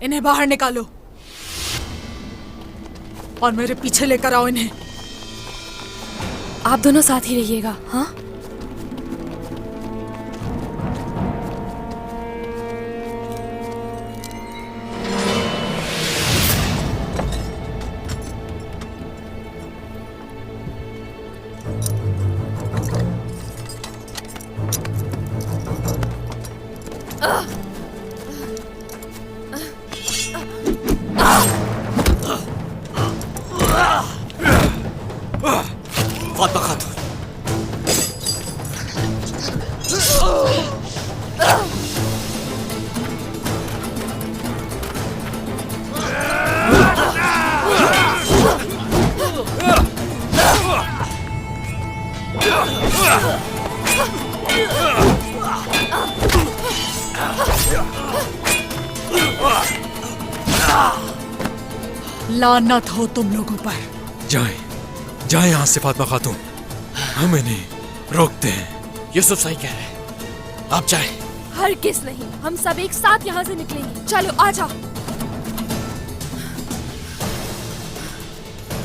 इन्हें बाहर निकालो और मेरे पीछे लेकर आओ इन्हें। आप दोनों साथ ही रहिएगा। हाँ, फातिमा खातून, लानत हो तुम लोगों पर। जाएं, जाएं यहाँ से फातिमा खातून, हम इन्हें रोकते हैं। यूसुफ सही कह रहे हैं, आप जाएं। हरगिज़ नहीं, हम सब एक साथ यहाँ से निकलेंगे। चलो आ जाओ।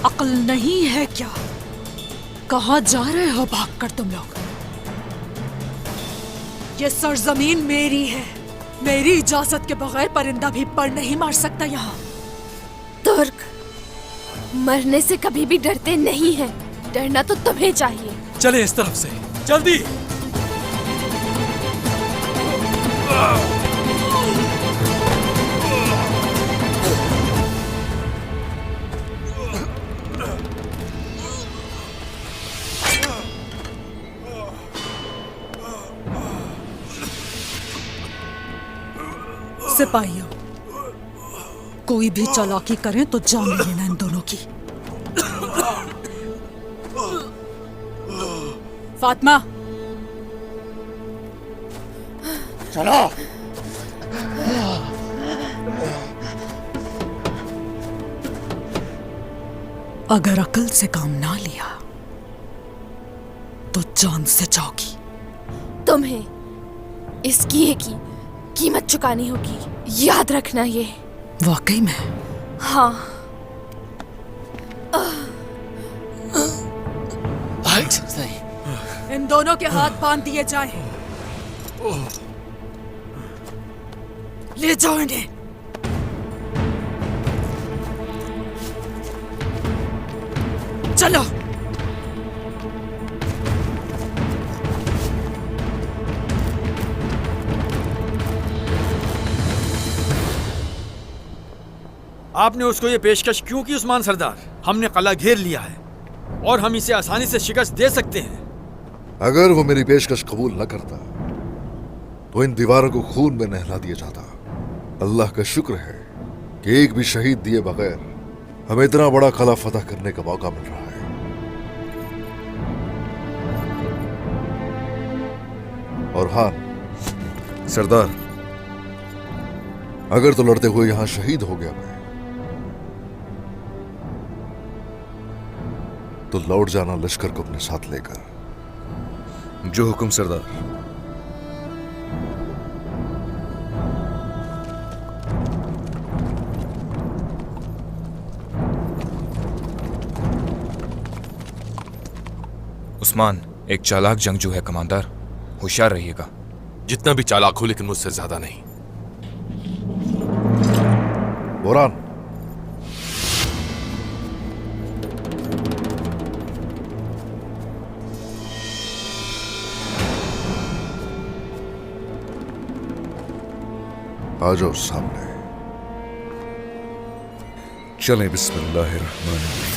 अक्ल नहीं है क्या? कहाँ जा रहे हो भागकर तुम लोग? ये सरजमीन मेरी है, मेरी इजाजत के बगैर परिंदा भी पर नहीं मार सकता यहाँ। तुर्क, मरने से कभी भी डरते नहीं हैं। डरना तो तुम्हें चाहिए। चले इस तरफ से, जल्दी। सिपाहियों, कोई भी चालाकी करें तो जान लेना इन दोनों की। फातिमा, चलो। अगर अकल से काम ना लिया तो जान से जाओगी। तुम्हें इस किए की कीमत चुकानी होगी, याद रखना ये। वाकई में? हाँ। नहीं, इन दोनों के हाथ बांध दिए जाएं। ले जाओ इन्हें। चलो। आपने उसको ये पेशकश क्यों की उस्मान सरदार? हमने किला घेर लिया है और हम इसे आसानी से शिकस्त दे सकते हैं। अगर वो मेरी पेशकश कबूल न करता तो इन दीवारों को खून में नहला दिया जाता। अल्लाह का शुक्र है कि एक भी शहीद दिए बगैर हमें इतना बड़ा किला फतह करने का मौका मिल रहा है। और हाँ सरदार, अगर तो लड़ते हुए यहां शहीद हो गया मैं, तो लौट जाना लश्कर को अपने साथ लेकर। जो हुक्म सरदार। उस्मान एक चालाक जंगजू है कमांडर, होशियार रहिएगा। जितना भी चालाक हो लेकिन मुझसे ज्यादा नहीं। बोरान, आ जाओ सामने। चलें बिस्मिल्लाहिर्रहमानिर्रहीम।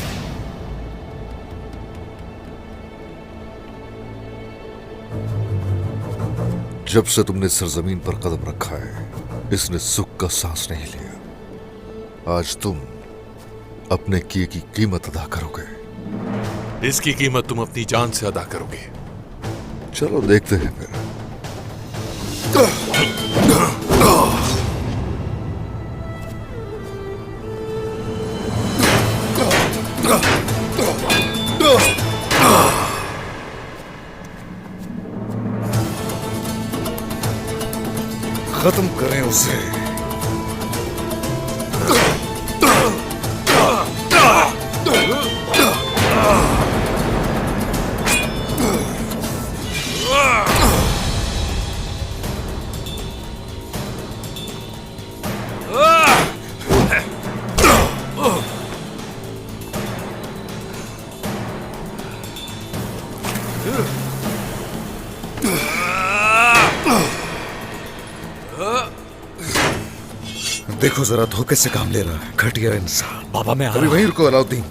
जब से तुमने सरजमीन पर कदम रखा है, इसने सुख का सांस नहीं लिया। आज तुम अपने किए की कीमत अदा करोगे। इसकी कीमत तुम अपनी जान से अदा करोगे। चलो देखते हैं फिर। खत्म करें उसे। देखो जरा धोखे से काम ले रहा है, घटिया इंसान। बाबा मैं आ अभी रहा हूं। वहीं रुको अलाउद्दीन।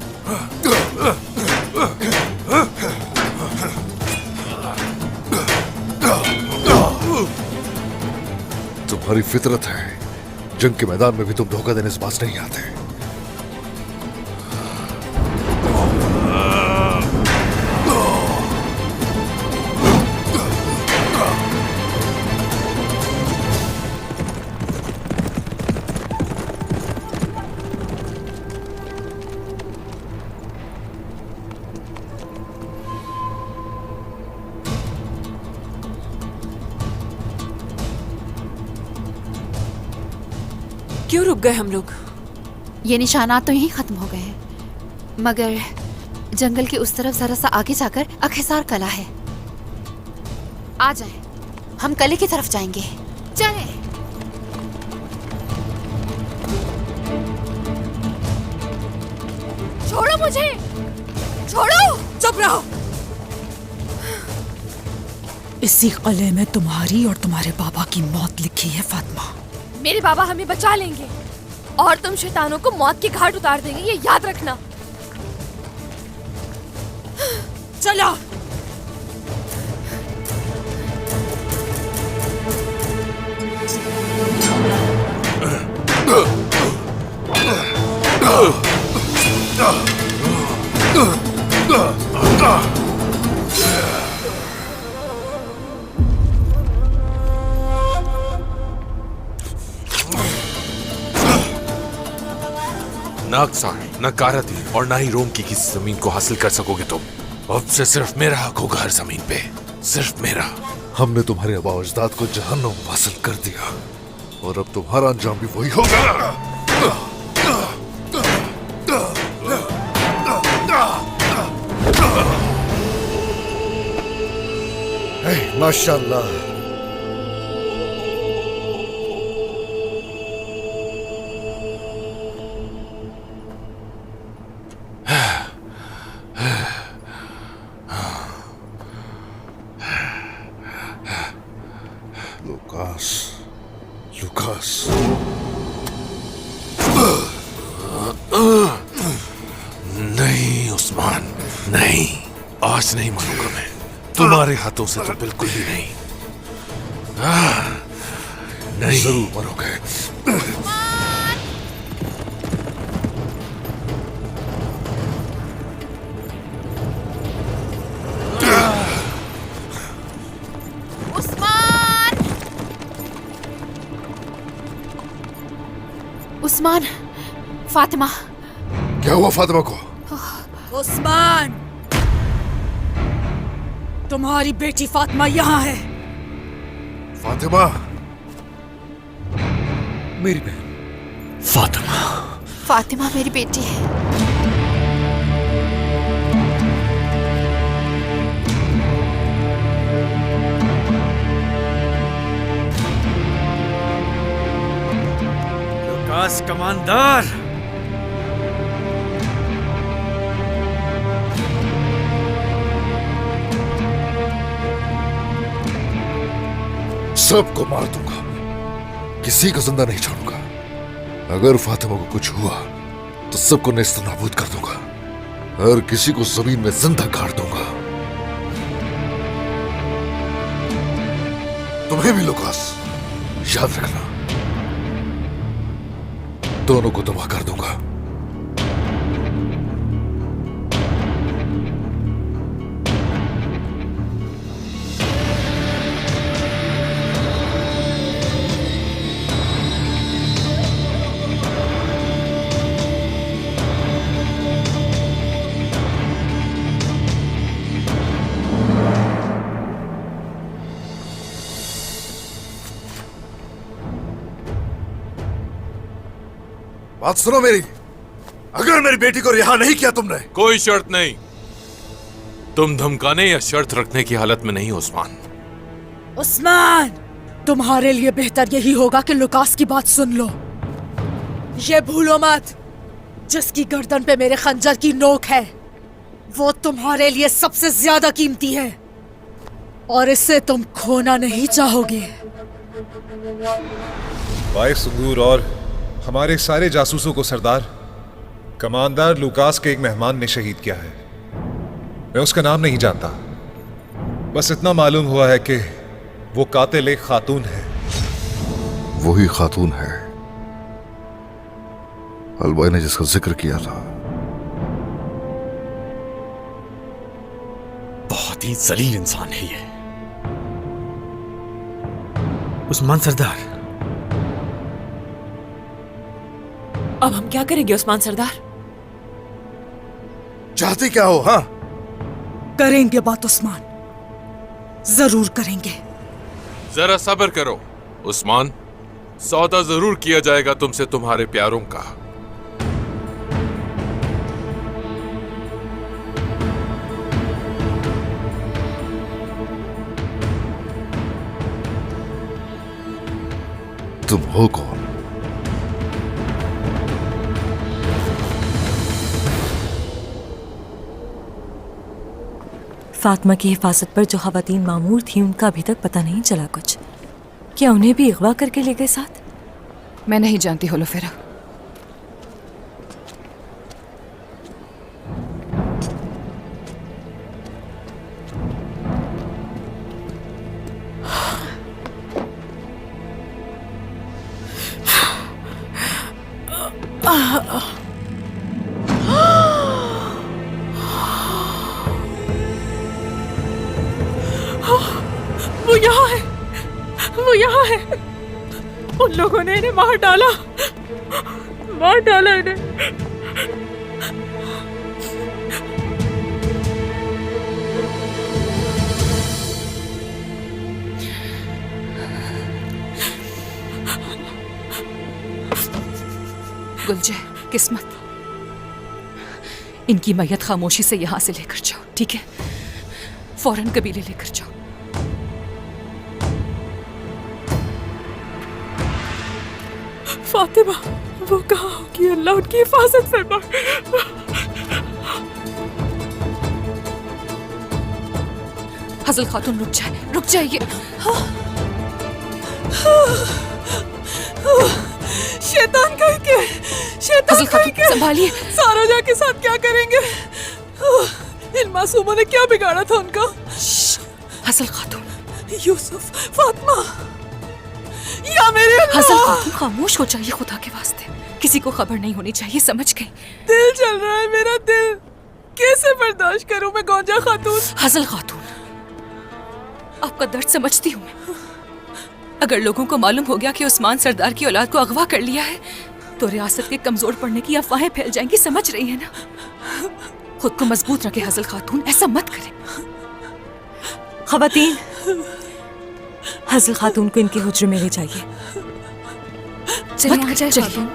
तुम्हारी फितरत है, जंग के मैदान में भी तुम धोखा देने से पास नहीं आते। क्यों रुक गए हम लोग? ये निशानात तो यहीं खत्म हो गए हैं, मगर जंगल के उस तरफ जरा सा आगे जाकर अखिसार कला है। आ जाए, हम कले की तरफ जाएंगे। चले। छोड़ो मुझे, छोड़ो। चुप रहो। इसी किले में तुम्हारी और तुम्हारे बाबा की मौत लिखी है फातिमा। मेरे बाबा हमें बचा लेंगे और तुम शैतानों को मौत के घाट उतार देंगे, ये याद रखना। चलो। न अक्सार, न कारती और न ही रोम की किसी जमीन को हासिल कर सकोगे तुम। अब से सिर्फ मेरा हक होगा हर जमीन पे, सिर्फ मेरा। हमने तुम्हारे आबा अजदाद को जहन्नुम हासिल कर दिया और अब तुम्हारा अंजाम भी वही होगा। माशाल्लाह। लुकास, नहीं उस्मान, नहीं, आज नहीं मानूंगा मैं। तुम्हारे हाथों से तो बिल्कुल भी नहीं। नहीं, जरूर मरोगे। उस्मान, फातिमा। क्या हुआ फातिमा को? उस्मान, तुम्हारी बेटी फातिमा यहाँ है। फातिमा, मेरी बहन फातिमा। फातिमा मेरी बेटी है। लुकास कमांडर, सबको मार दूंगा, किसी को जिंदा नहीं छोड़ूंगा। अगर फातिमा को कुछ हुआ तो सबको नेस्त नाबूद कर दूंगा, हर किसी को जमीन में जिंदा गाड़ दूंगा। तुम्हें भी लुकास, याद रखना, दोनों को तबाह कर दूंगा। बात सुनो मेरी, अगर मेरी बेटी को रिहा नहीं किया तुमने, कोई शर्त नहीं। तुम धमकाने या शर्त रखने की हालत में नहीं हो उस्मान। उस्मान, तुम्हारे लिए बेहतर यही होगा कि लुकास की बात सुन लो। ये भूलो मत, जिसकी गर्दन पे मेरे खंजर की नोक है वो तुम्हारे लिए सबसे ज्यादा कीमती है और इससे तुम खोना नहीं चाहोगे। भाई संगूर और हमारे सारे जासूसों को सरदार, कमांडर लुकास के एक मेहमान ने शहीद किया है। मैं उसका नाम नहीं जानता, बस इतना मालूम हुआ है कि वो कातिल एक खातून है। वही खातून है अलबाई ने जिसका जिक्र किया था। बहुत ही जलील इंसान है ये। उस्मान सरदार, अब हम क्या करेंगे उस्मान सरदार? चाहती क्या हो? हाँ, करेंगे बात उस्मान, जरूर करेंगे। जरा सब्र करो उस्मान, सौदा जरूर किया जाएगा तुमसे तुम्हारे प्यारों का। तुम हो कौन? फातिमा की हिफाजत पर जो खवातीन मामूर थी उनका अभी तक पता नहीं चला कुछ। क्या उन्हें भी अगवा करके ले गए साथ? मैं नहीं जानती होलोफेरा। वो यहाँ है, वो यहाँ है। उन लोगों ने इन्हें मार डाला, मार डाला इन्हें। गुलजय, किस्मत, इनकी मैयत खामोशी से यहाँ से लेकर जाओ, ठीक है? फौरन कबीले लेकर जाओ। फातिमा, वो कहाँ होगी? अल्लाह उनकी हिफाजत फरमा। हजल खातून रुक जाइए। शैतान कहीं के, शैतान हजल कहीं खातून के। संभालिए। सारोजा के साथ क्या करेंगे? इन मासूमों ने क्या बिगाड़ा था उनका? हजल खातून, यूसुफ, फातिमा, या मेरे अल्लाह। हजल खातून खामोश हो जाइए खुदा के वास्ते। किसी को खबर नहीं होनी चाहिए, समझ गई? दिल चल रहा है मेरा दिल, कैसे बर्दाश्त करूं मैं गौंजा खातून? हजल खातून, आपका दर्द समझती हूँ मैं। अगर लोगों को मालूम हो गया कि उस्मान सरदार की औलाद को अगवा कर लिया है तो रियासत के कमजोर पड़ने की अफवाहें फैल जाएंगी, समझ रही है ना? खुद को मजबूत रखे हजल खातून, ऐसा मत करें। खवातीन, हजल खातून को इनके हुज्रे में ले जाइए। चलिए आ जाए खातून।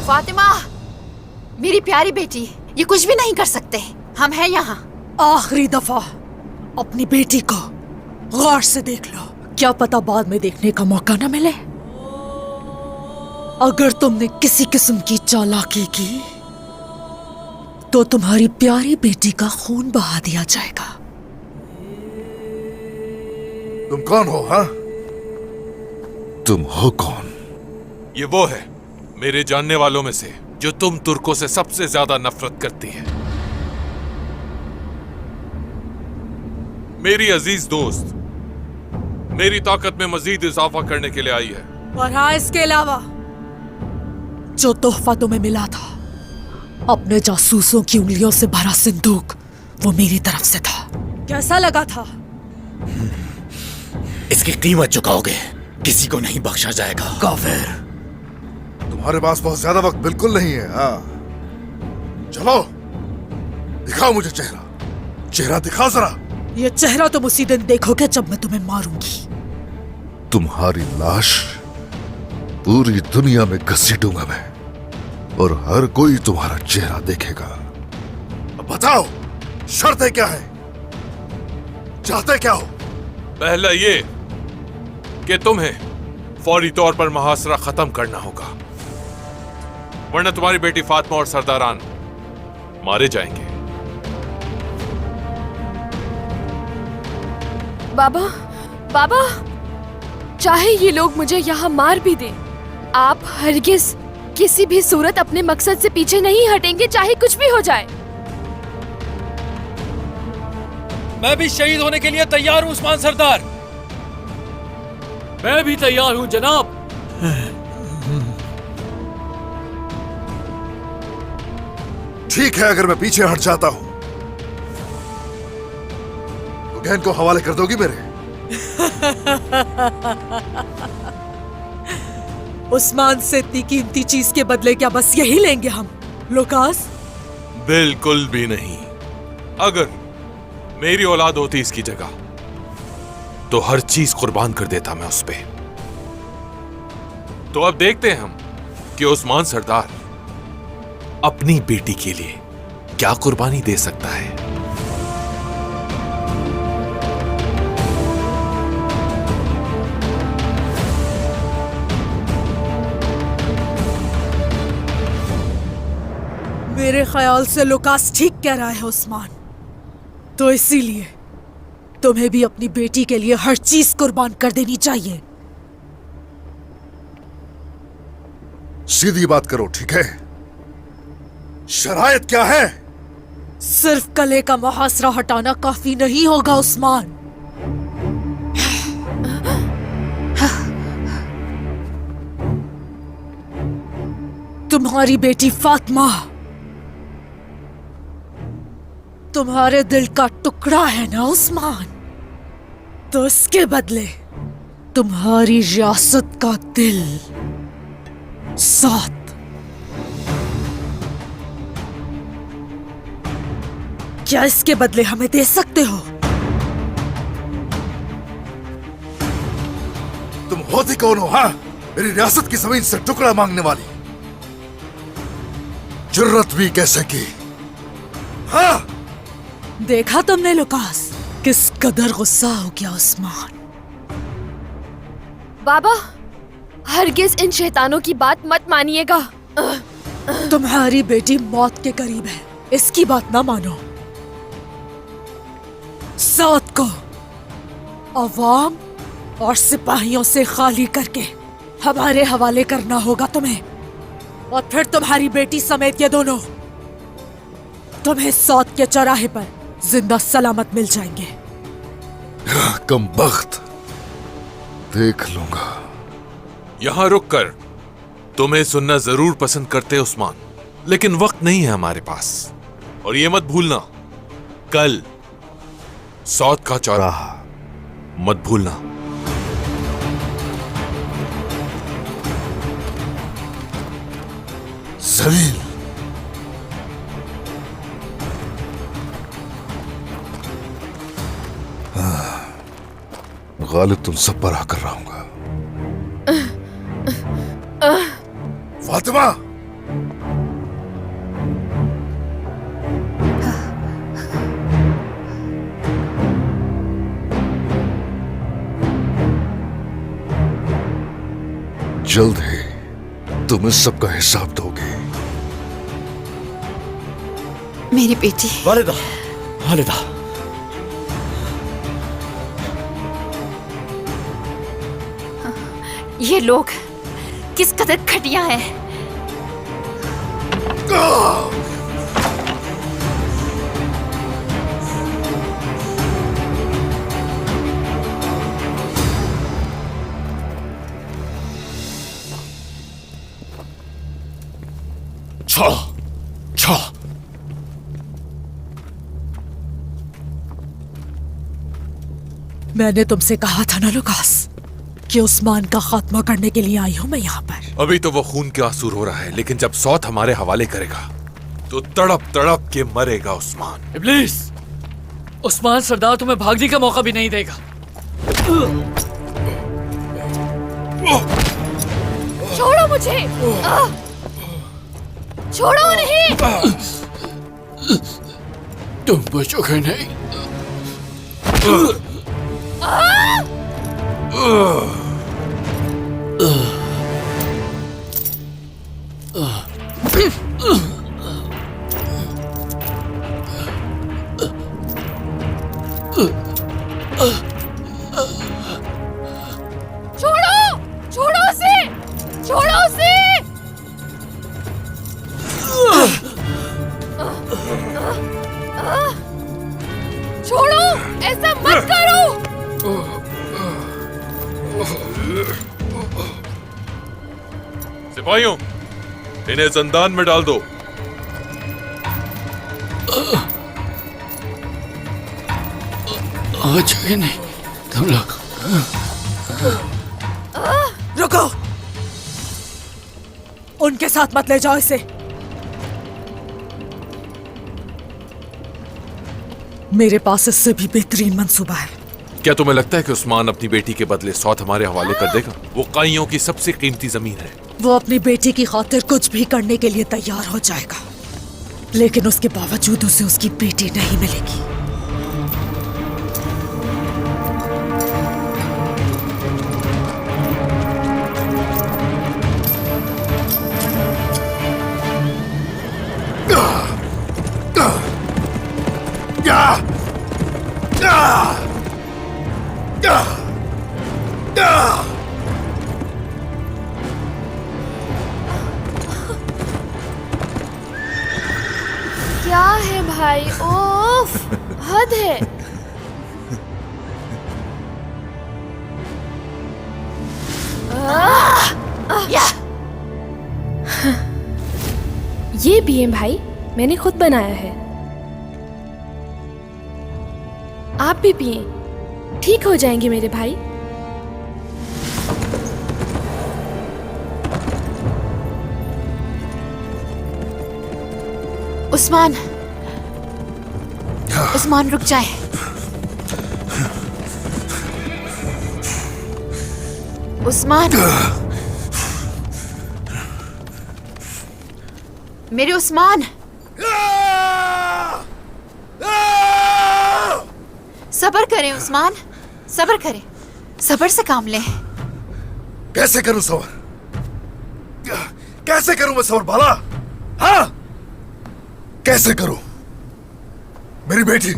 फातिमा, मेरी प्यारी बेटी, ये कुछ भी नहीं कर सकते, हम हैं यहाँ। आखिरी दफा अपनी बेटी को गौर से देख लो, क्या पता बाद में देखने का मौका न मिले। अगर तुमने किसी किस्म की चालाकी की तो तुम्हारी प्यारी बेटी का खून बहा दिया जाएगा। तुम कौन हो? हाँ, तुम हो कौन? ये वो है मेरे जानने वालों में से जो तुम तुर्कों से सबसे ज्यादा नफरत करती है। मेरी अजीज दोस्त मेरी ताकत में मजीद इजाफा करने के लिए आई है। और हाँ, इसके अलावा जो तोहफा तुम्हें मिला था, अपने जासूसों की उंगलियों से भरा सिंदूक, वो मेरी तरफ से था। कैसा लगा था? इसकी कीमत चुकाओगे, किसी को नहीं बख्शा जाएगा। काफिर, तुम्हारे पास बहुत ज्यादा वक्त बिल्कुल नहीं है। हाँ, चलो दिखाओ मुझे चेहरा, चेहरा दिखा जरा। ये चेहरा तुम उसी दिन देखोगे जब मैं तुम्हें मारूंगी। तुम्हारी लाश पूरी दुनिया में घसीटूंगा मैं, और हर कोई तुम्हारा चेहरा देखेगा। अब बताओ, शर्तें क्या है? चाहते क्या हो? पहला ये कि तुम्हें फौरी तौर पर मुहासरा खत्म करना होगा, वरना तुम्हारी बेटी फातिमा और सरदारान मारे जाएंगे। बाबा, बाबा, चाहे ये लोग मुझे यहाँ मार भी दें, आप हरगिज किसी भी सूरत अपने मकसद से पीछे नहीं हटेंगे, चाहे कुछ भी हो जाए। मैं भी शहीद होने के लिए तैयार हूँ उस्मान सरदार। मैं भी तैयार हूँ जनाब। ठीक है, अगर मैं पीछे हट जाता हूं तो गहन को हवाले कर दोगी मेरे? उस्मान से इतनी कीमती चीज के बदले क्या बस यही लेंगे हम, लुकास? बिल्कुल भी नहीं। अगर मेरी औलाद होती इसकी जगह तो हर चीज कुर्बान कर देता मैं उस पे। तो अब देखते हैं हम कि उस्मान सरदार अपनी बेटी के लिए क्या कुर्बानी दे सकता है। मेरे ख्याल से लुकास ठीक कह रहा है उस्मान, तो इसीलिए तुम्हें भी अपनी बेटी के लिए हर चीज कुर्बान कर देनी चाहिए। सीधी बात करो, ठीक है? शरायत क्या है? सिर्फ गले का मुहासरा हटाना काफी नहीं होगा उस्मान। तुम्हारी बेटी फातिमा तुम्हारे दिल का टुकड़ा है ना उस्मान, तो इसके बदले तुम्हारी रियासत का दिल साथ। क्या इसके बदले हमें दे सकते हो? तुम होती कौन हो? हाँ, मेरी रियासत की जमीन से टुकड़ा मांगने वाली? जुर्रत भी कैसे की? हाँ, देखा तुमने लुकास, किस कदर गुस्सा हो गया उस्मान। बाबा, हरगिज इन शैतानों की बात मत मानिएगा। तुम्हारी बेटी मौत के करीब है, इसकी बात ना मानो। साथ को अवाम और सिपाहियों से खाली करके हमारे हवाले करना होगा तुम्हें, और फिर तुम्हारी बेटी समेत ये दोनों तुम्हें सौत के चौराहे पर जिंदा सलामत मिल जाएंगे। कम बख्त, देख लूंगा। यहां रुककर तुम्हें सुनना जरूर पसंद करते उस्मान, लेकिन वक्त नहीं है हमारे पास। और ये मत भूलना, कल सौत का चौराहा मत भूलना। जलील, गालिब तुम सब पर आकर रहूंगा। फातिमा, जल्द ही तुम इस सब का हिसाब दोगे। मेरी बेटी। वालिदा, वालिदा, ये लोग किस कदर घटिया हैं। छोड़ो, छोड़ो। मैंने तुमसे कहा था ना लुकास कि उस्मान का खात्मा करने के लिए आई हूं मैं यहाँ पर। अभी तो वो खून के आंसू रो रहा है, लेकिन जब सौत हमारे हवाले करेगा तो तड़प तड़प के मरेगा उस्मान। इब्लीस, उस्मान सरदार तुम्हें भागने का मौका भी नहीं देगा। छोड़ो मुझे, छोड़ो नहीं। तुम बचोगे नहीं। छोड़ो, छोड़ो उसे, छोड़ो उसे। छोड़ो, ऐसा मत करो। सिपाहियों, इन्हें जंदान में डाल दो। आज नहीं तुम लोग। रुको, उनके साथ मत ले जाओ इसे। मेरे पास इससे भी बेहतरीन मंसूबा है। क्या तुम्हें लगता है कि उस्मान अपनी बेटी के बदले सौत हमारे हवाले कर देगा? वो काइयों की सबसे कीमती जमीन है। वो अपनी बेटी की खातिर कुछ भी करने के लिए तैयार हो जाएगा, लेकिन उसके बावजूद उसे उसकी बेटी नहीं मिलेगी। क्या है भाई, ओफ, हद है। ये पिए भाई, मैंने खुद बनाया है। आप भी पिए, ठीक हो जाएंगे मेरे भाई। उस्मान, उस्मान रुक जाए। उस्मान, मेरे उस्मान, सब्र करें उस्मान, सब्र करें, सब्र से काम लें। कैसे करूं सबर? कैसे करूं मैं सबर बाला? हाँ, कैसे करूं? मेरी बेटी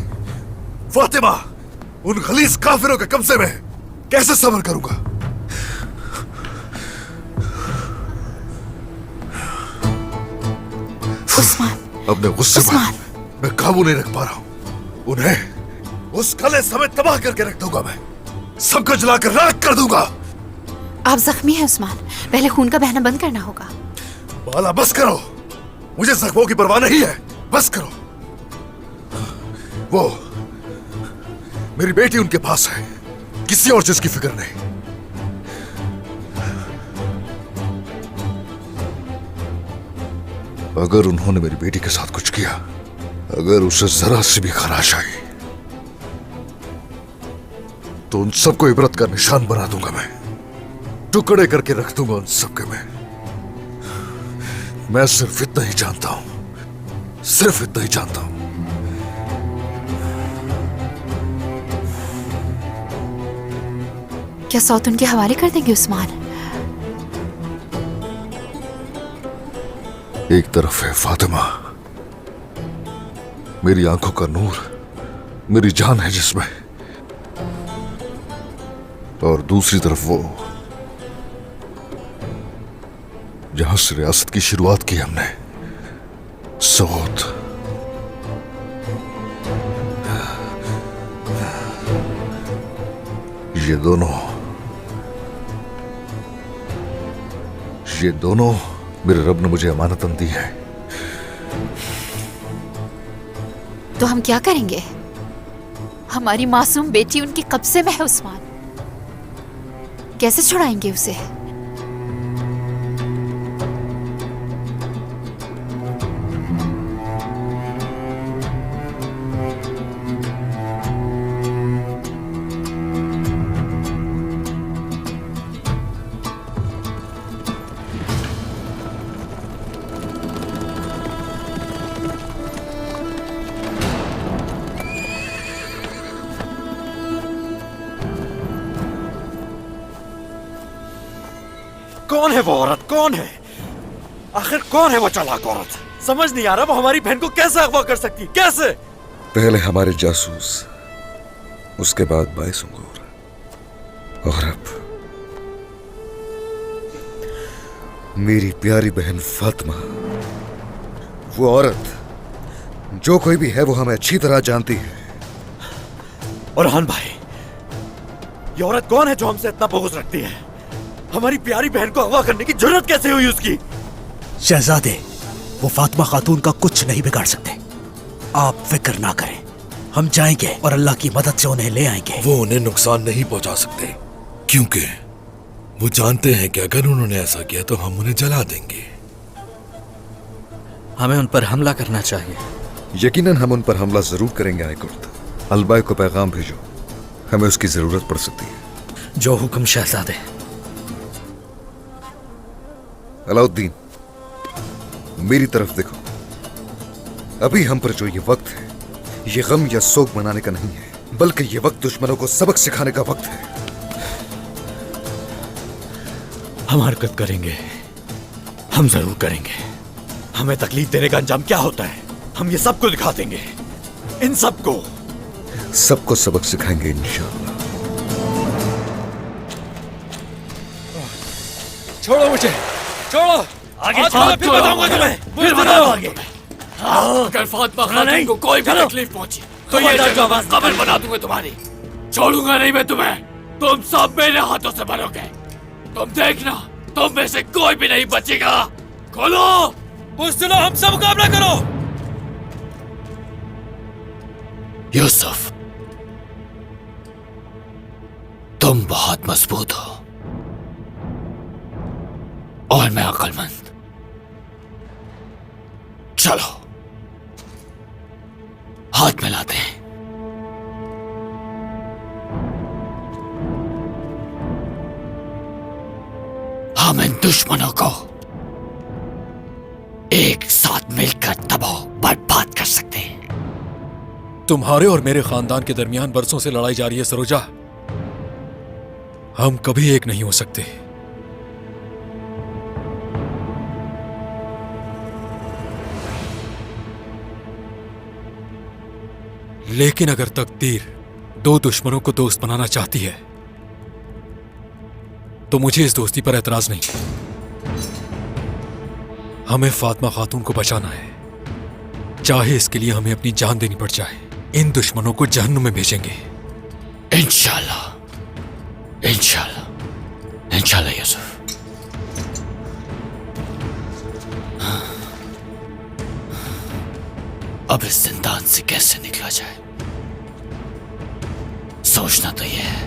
फातिमा उन खलीस काफिरों के कब्जे में, कैसे सब्र करूंगा? उस्मान, अपने गुस्से उस्मान, में मैं काबू नहीं रख पा रहा हूं। उन्हें उस कले समेत तबाह करके रख दूंगा। मैं सबको जलाकर राख कर दूंगा। आप जख्मी हैं उस्मान, पहले खून का बहना बंद करना होगा। बाला बस करो, मुझे जख्मों की परवाह नहीं है, बस करो। वो मेरी बेटी उनके पास है, किसी और चीज की फिक्र नहीं। अगर उन्होंने मेरी बेटी के साथ कुछ किया, अगर उसे जरा सी भी खराश आई, तो उन सबको इबरत का निशान बना दूंगा। मैं टुकड़े करके रख दूंगा उन सबके। मैं सिर्फ इतना ही जानता हूं, सिर्फ इतना ही जानता हूं। क्या सौत उनके हवाले कर देंगे उस्मान? एक तरफ है फातिमा, मेरी आंखों का नूर, मेरी जान है जिसमें, और दूसरी तरफ वो जहां से रियासत की शुरुआत की हमने, सऊद। ये दोनों मेरे रब ने मुझे अमानतन दी है। तो हम क्या करेंगे? हमारी मासूम बेटी उनके कब्जे में है उस्मान, कैसे छुड़ाएंगे उसे? कौन है वो औरत? कौन है आखिर? कौन है वो चालाक औरत? समझ नहीं आ रहा, वो हमारी बहन को कैसे अगवा कर सकती? कैसे? पहले हमारे जासूस, उसके बाद बाइस अंगूर। और अब मेरी प्यारी बहन फातिमा, वो औरत जो कोई भी है वो हमें अच्छी तरह जानती है। बुरहान भाई, ये औरत कौन है जो हमसे इतना बुग़्ज़ रखती है? हमारी प्यारी बहन को अगवा करने की जरूरत कैसे हुई उसकी? शहजादे, वो फातिमा खातून का कुछ नहीं बिगाड़ सकते। आप फिक्र ना करें, हम जाएंगे और अल्लाह की मदद से उन्हें ले आएंगे। वो उन्हें नुकसान नहीं पहुंचा सकते, क्योंकि वो जानते हैं कि अगर उन्होंने ऐसा किया तो हम उन्हें जला देंगे। हमें उन पर हमला करना चाहिए। यकीनन हम उन पर हमला जरूर करेंगे। आयकुर्द, अलबाई को पैगाम भेजो, हमें उसकी जरूरत पड़ सकती है। जो हुक्म शहजादे। अलाउद्दीन, मेरी तरफ देखो। अभी हम पर जो ये वक्त है, ये गम या सोग मनाने का नहीं है, बल्कि ये वक्त दुश्मनों को सबक सिखाने का वक्त है। हम हरकत करेंगे, हम जरूर करेंगे। हमें तकलीफ देने का अंजाम क्या होता है, हम ये सबको दिखा देंगे। इन सबको सबक सिखाएंगे इंशाअल्लाह। छोड़ो मुझे, छोड़ो। आगे चलो, फिर बताऊंगा तुम्हें, फिर बताऊंगा आगे। अगर फातिमा खातून को कोई भी तकलीफ पहुंची तो ये जगह कब्र बना दूंगा तुम्हारी। छोड़ूंगा नहीं मैं तुम्हें, तुम सब मेरे हाथों से मरोगे। तुम देखना, तुम में से कोई भी नहीं बचेगा। खोलो, पुस्तलो, हम सब मुकाबला करो। यूसुफ, तुम बहुत मजबूत हो और मैं अक्लमंद। चलो हाथ मिलाते हैं। हम इन दुश्मनों को एक साथ मिलकर तबाह बर्बाद कर सकते हैं। तुम्हारे और मेरे खानदान के दरमियान बरसों से लड़ाई जारी है सरोजा। हम कभी एक नहीं हो सकते। लेकिन अगर तकदीर दो दुश्मनों को दोस्त बनाना चाहती है तो मुझे इस दोस्ती पर एतराज नहीं। हमें फातिमा खातून को बचाना है, चाहे इसके लिए हमें अपनी जान देनी पड़ जाए। इन दुश्मनों को जहन्नुम में भेजेंगे। इंशाल्लाह, इंशाल्लाह, इंशाल्लाह यूसुफ। अब इस जिंदान से कैसे निकला जाए, सोचना तो यह है।